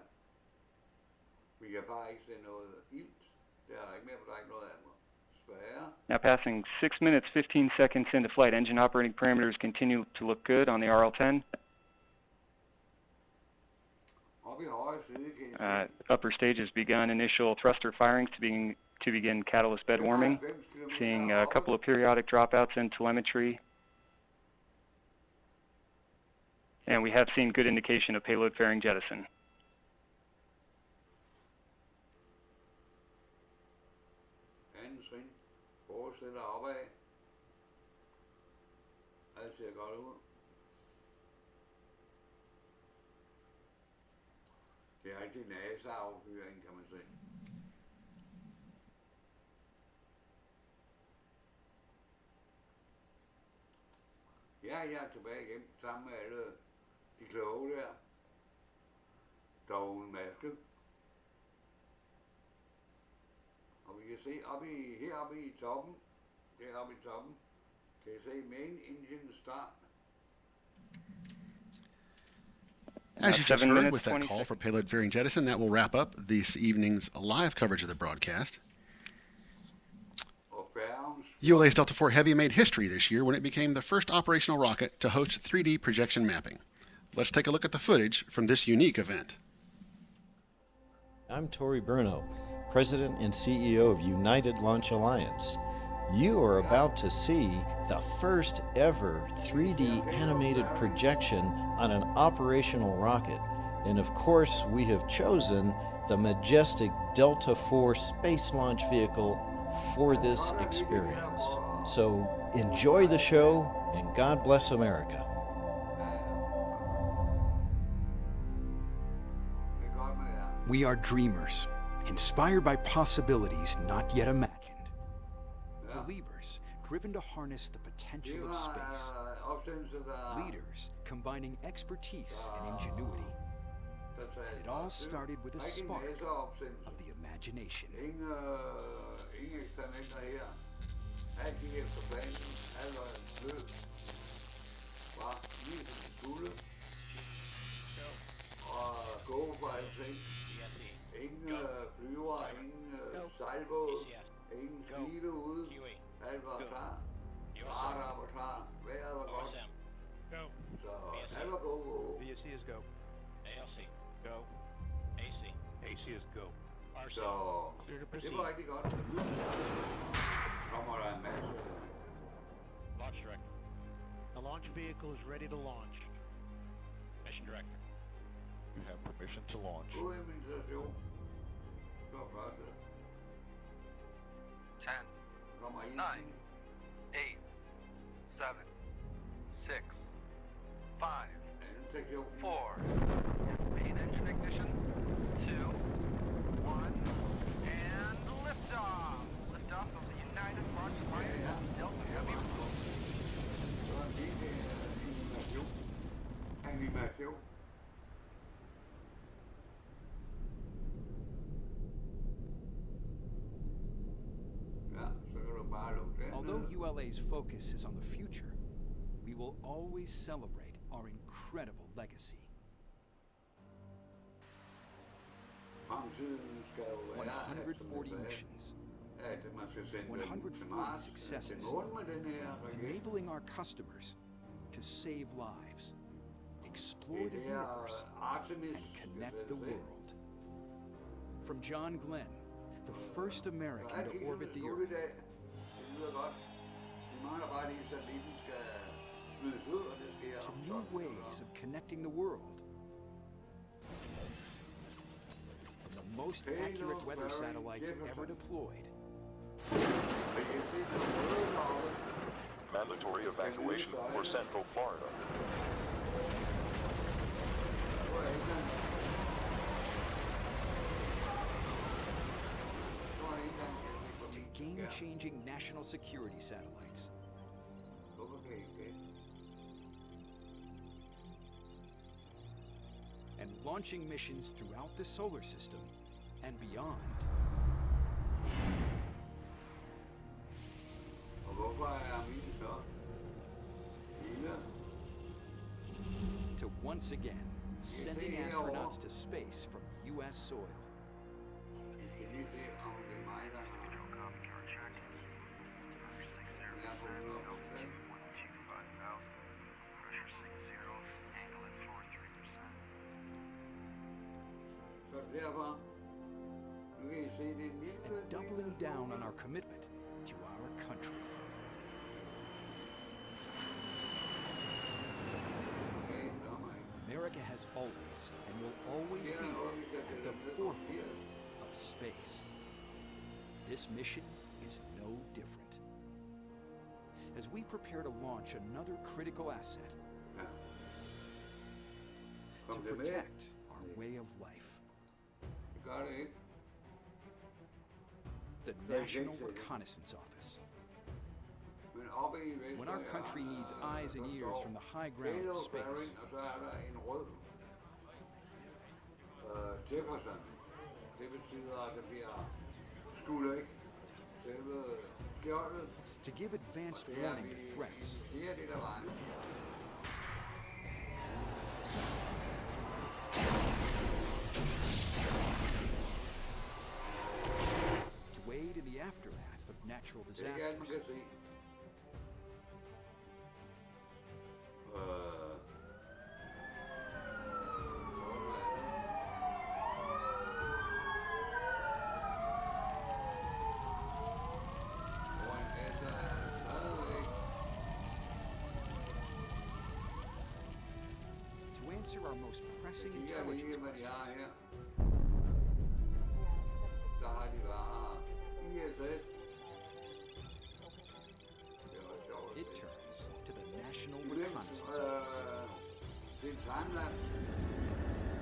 Vi kan bare ikke se noget ilt. Det er der ikke mere, for der er ikke noget andet. Svære. Now passing 6 minutes, 15 seconds into flight. Engine operating parameters continue to look good on the RL-10. Op i højre side kan I se. Upper stage has begun initial thruster firings to begin catalyst bed warming. Seeing a couple of periodic dropouts in telemetry. And we have seen good indication of payload fairing jettison. Anden trin. Fortsætter opad. Alt ser godt ud. Det er rigtig NASA-affyring, kan man se. jeg er tilbage igen sammen med alle de kloge der. Dog en maske. Og vi kan se heroppe i toppen, deroppe i toppen, kan I se main engine start. As you just heard with that call for payload fairing jettison, that will wrap up this evening's live coverage of the broadcast. ULA's Delta IV Heavy made history this year when it became the first operational rocket to host 3D projection mapping. Let's take a look at the footage from this unique event. I'm Tori Bruno, President and CEO of United Launch Alliance. You are about to see the first ever 3D animated projection on an operational rocket. And of course, we have chosen the majestic Delta IV space launch vehicle for this experience. So enjoy the show and God bless America. We are dreamers, inspired by possibilities not yet imagined. Believers, driven to harness the potential of space. Leaders, combining expertise and ingenuity. And it all started with a spark of the imagination. Ingen flyver, ingen sejlbåd, ingen skibe ude. Alt var klar. Radar var klar. Vejret var godt. Så alt var go. VSC is go. ALC, go. AC. AC is go. RC. Så det var rigtig godt. Kommer der en masse. Launch director. The launch vehicle is ready to launch. Mission director. You have permission to launch. God invitation. Så første. 10, 9, 8, 7, 6, 5, 4, main engine ignition, 2, 1, and liftoff! Liftoff of the United Launch Alliance Delta Heavy. Animation. Although ULA's focus is on the future, we will always celebrate our incredible legacy. 140 missions, 140 successes, enabling our customers to save lives, explore the universe, and connect the world. From John Glenn, the first American to orbit the Earth, to new ways of connecting the world. From the most accurate weather satellites ever deployed. Mandatory evacuation for Central Florida. To game-changing national security satellites. And launching missions throughout the solar system and beyond. To once again sending astronauts to space from U.S. soil. And doubling down on our commitment to our country. America has always and will always be at the forefront of space. This mission is no different. As we prepare to launch another critical asset to protect our way of life. The National Reconnaissance Office. When our country needs eyes and ears from the high ground of space, Og så er der en rød Jefferson. Det betyder, at det bliver skudt ikke. Selve skjoldet. to give advanced warning to threats. Det er det, der var. To aid in the aftermath of natural disasters. To answer our most pressing intelligence questions. It turns to the National Reconnaissance Office. Det er Thailand,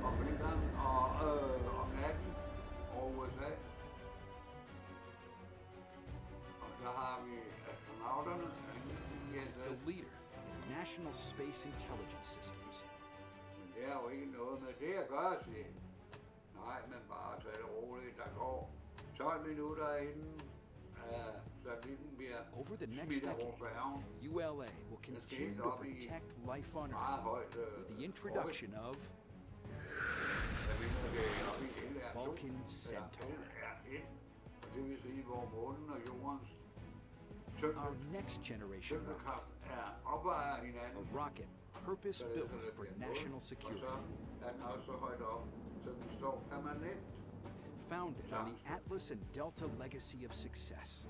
og Finland, og om natten, og USA. Og så har vi astronauterne. The leader in national space intelligence systems. Men det er jo ikke noget med det at gøre, siger. Nej, men bare tage det roligt. Der går 12 minutter inden satellitten bliver Over the next decade, ULA will continue to protect life on Earth with the introduction of Vulcan Centaur. Det vil sige, hvor månen og jordens Our next generation rocket, a rocket purpose-built for national security. Founded on the Atlas and Delta legacy of success.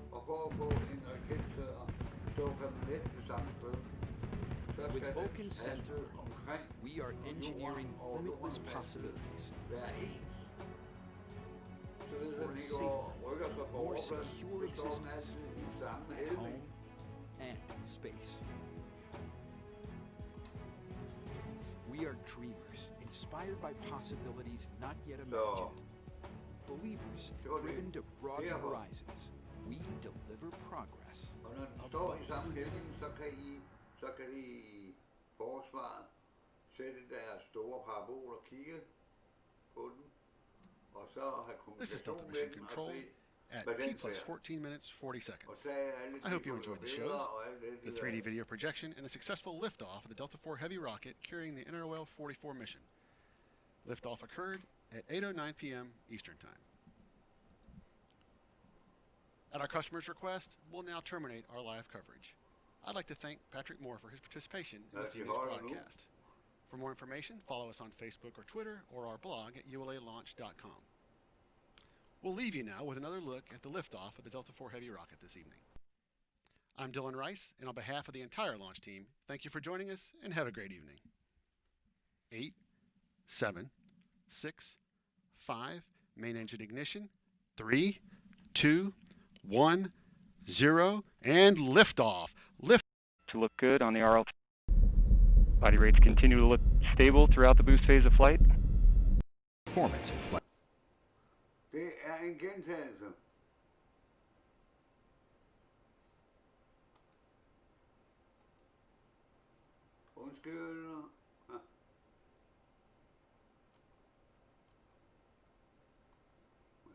With Vulcan Centaur, we are engineering limitless possibilities for a safer, more secure existence at home and in space. We are dreamers, inspired by possibilities not yet imagined. Believers driven to broaden horizons. We deliver progress. Og når den står i samme hældning, så kan de i forsvaret sætte deres store parabol og kigge på den. Og så have kommunikation med den og se, at T plus 14 minutes 40 seconds. I hope you enjoyed the shows, the 3D video projection, and the successful liftoff of the Delta IV Heavy rocket carrying the NROL 44 mission. Liftoff occurred at 8:09 p.m. Eastern Time. At our customer's request, we'll now terminate our live coverage. I'd like to thank Patrick Moore for his participation in this evening's broadcast. For more information, follow us on Facebook or Twitter or our blog at ulalaunch.com. We'll leave you now with another look at the liftoff of the Delta IV Heavy rocket this evening. I'm Dylan Rice, and on behalf of the entire launch team, thank you for joining us and have a great evening. 8, 7, 6, 5, main engine ignition, 3, 2, 1, 0, and liftoff. To look good on the RLT. Body rates continue to look stable throughout the boost phase of flight. Performance in flight. Det er en gentagelse. Undskyld.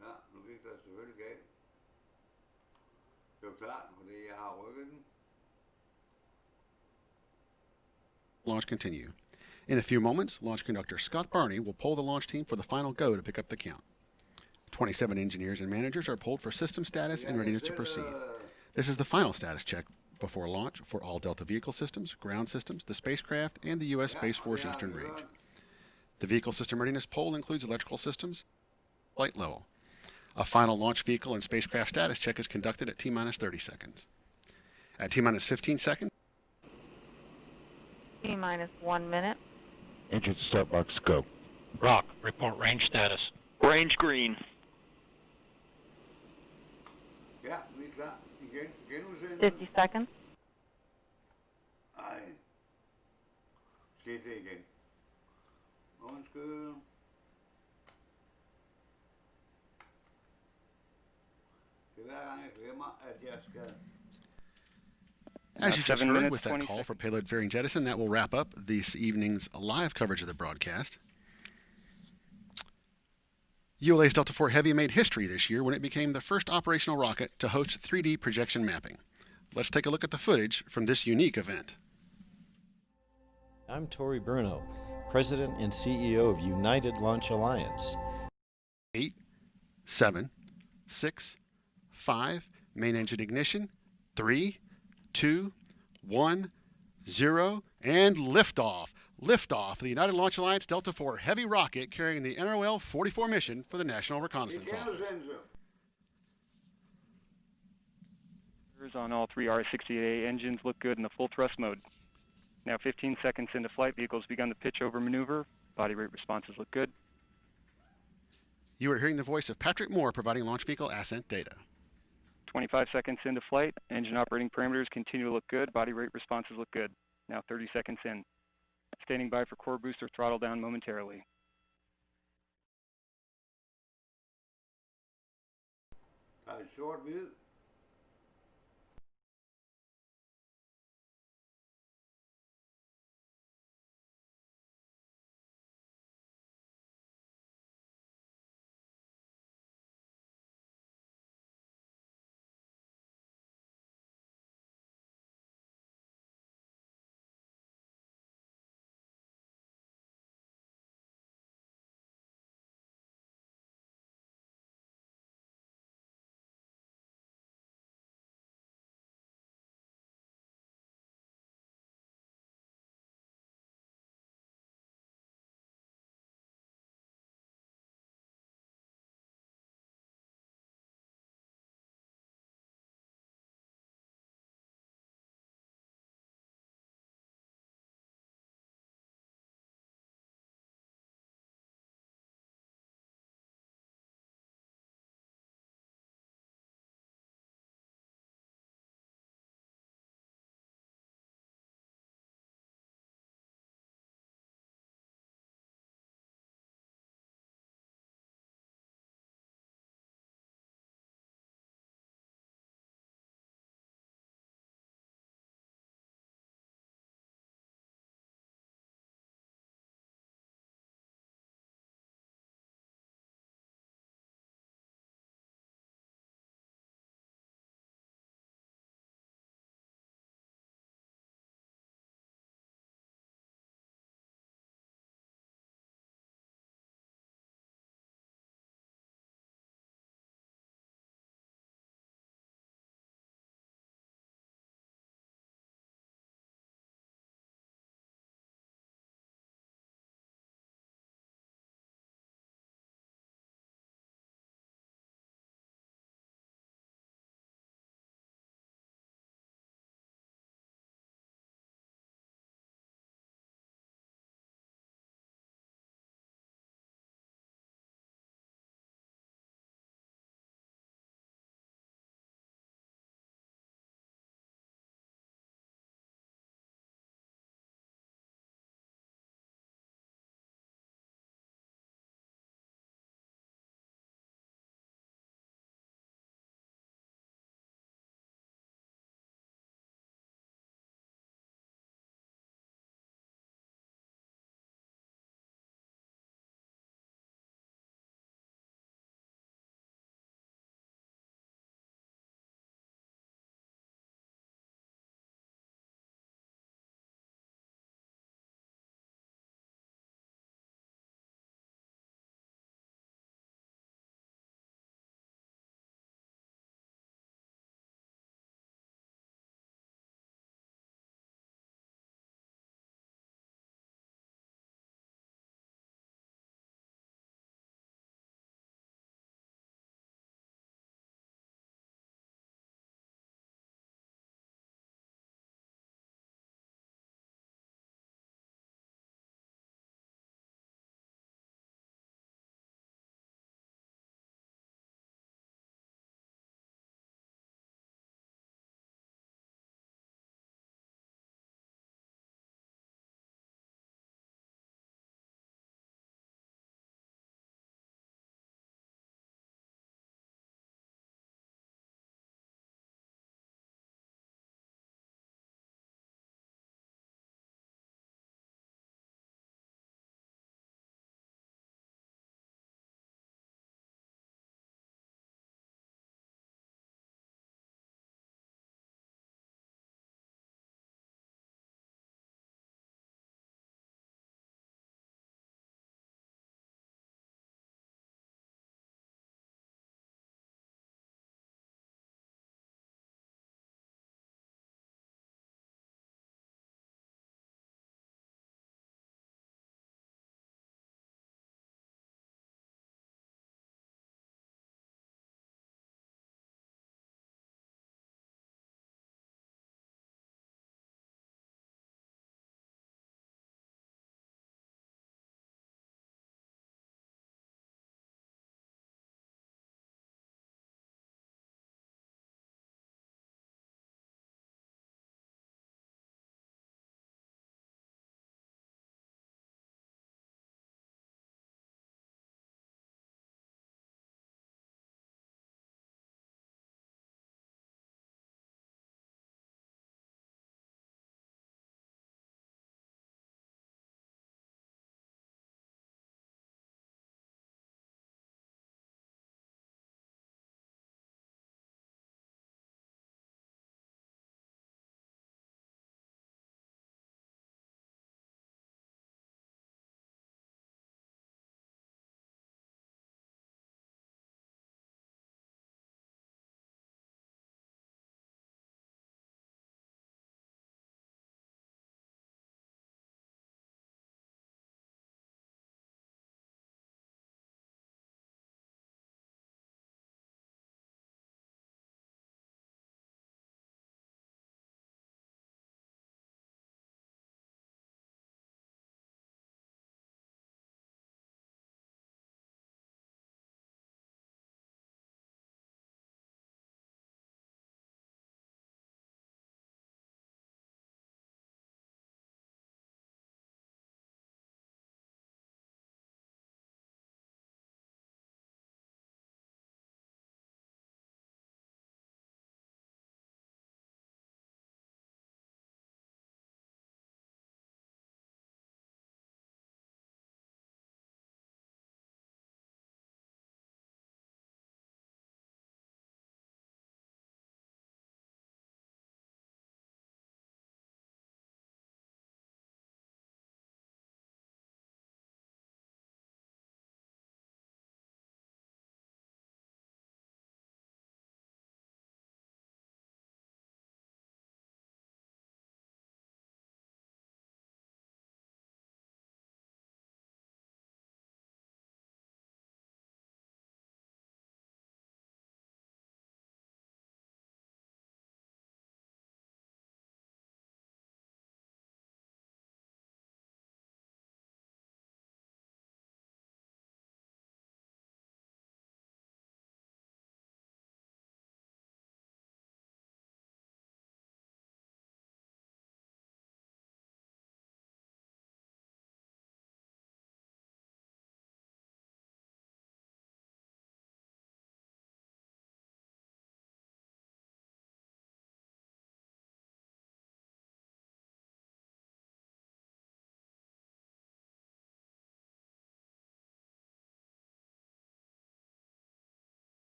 Ja, nu gik der selvfølgelig galt. Det er jo klart, fordi jeg har rykket den. Launch continue. In a few moments, launch conductor Scott Barney will poll the launch team for the final go to pick up the count. 27 engineers and managers are polled for system status and readiness to proceed. This is the final status check before launch for all Delta vehicle systems, ground systems, the spacecraft, and the U.S. Space Force Eastern Range. The vehicle system readiness poll includes electrical systems, flight level. A final launch vehicle and spacecraft status check is conducted at T-minus 30 seconds. At T-minus 15 seconds, T-minus 1 minute. Engine start box go. Rock, report range status. Range green. Ja, vi er klar. Igen. Genudsendelse. 50 seconds. Ej. Skete det igen. Undskyld. Det er hver gang jeg glemmer, at jeg skal... As you just 7 heard minutes, with that 20 call seconds. for payload fairing jettison, that will wrap up this evening's live coverage of the broadcast. ULA's Delta IV Heavy made history this year when it became the first operational rocket to host 3D projection mapping. Let's take a look at the footage from this unique event. I'm Tori Bruno, President and CEO of United Launch Alliance. 8, 7, 6, 5, main engine ignition, 3, 2, 1, 0, and liftoff. Liftoff of the United Launch Alliance Delta IV Heavy rocket carrying the NROL-44 mission for the National Reconnaissance Office. On all three RS-68A engines look good in the full thrust mode. Now 15 seconds into flight, vehicles begun the pitch over maneuver. Body rate responses look good. You are hearing the voice of Patrick Moore providing launch vehicle ascent data. 25 seconds into flight, engine operating parameters continue to look good. Body rate responses look good. Now 30 seconds in. Standing by for core booster throttle down momentarily. Short mute.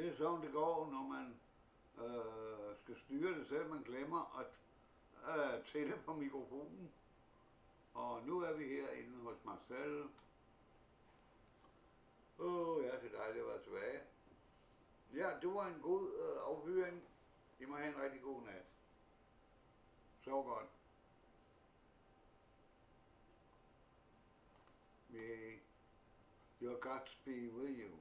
Det er sådan, det går, når man skal styre det selv. Man glemmer at tænde på mikrofonen. Og nu er vi herinde hos Marcel. Ja, det er dejligt at være tilbage. Ja, det var en god affyring. I må have en rigtig god nat. Sov godt. May your guts be with you.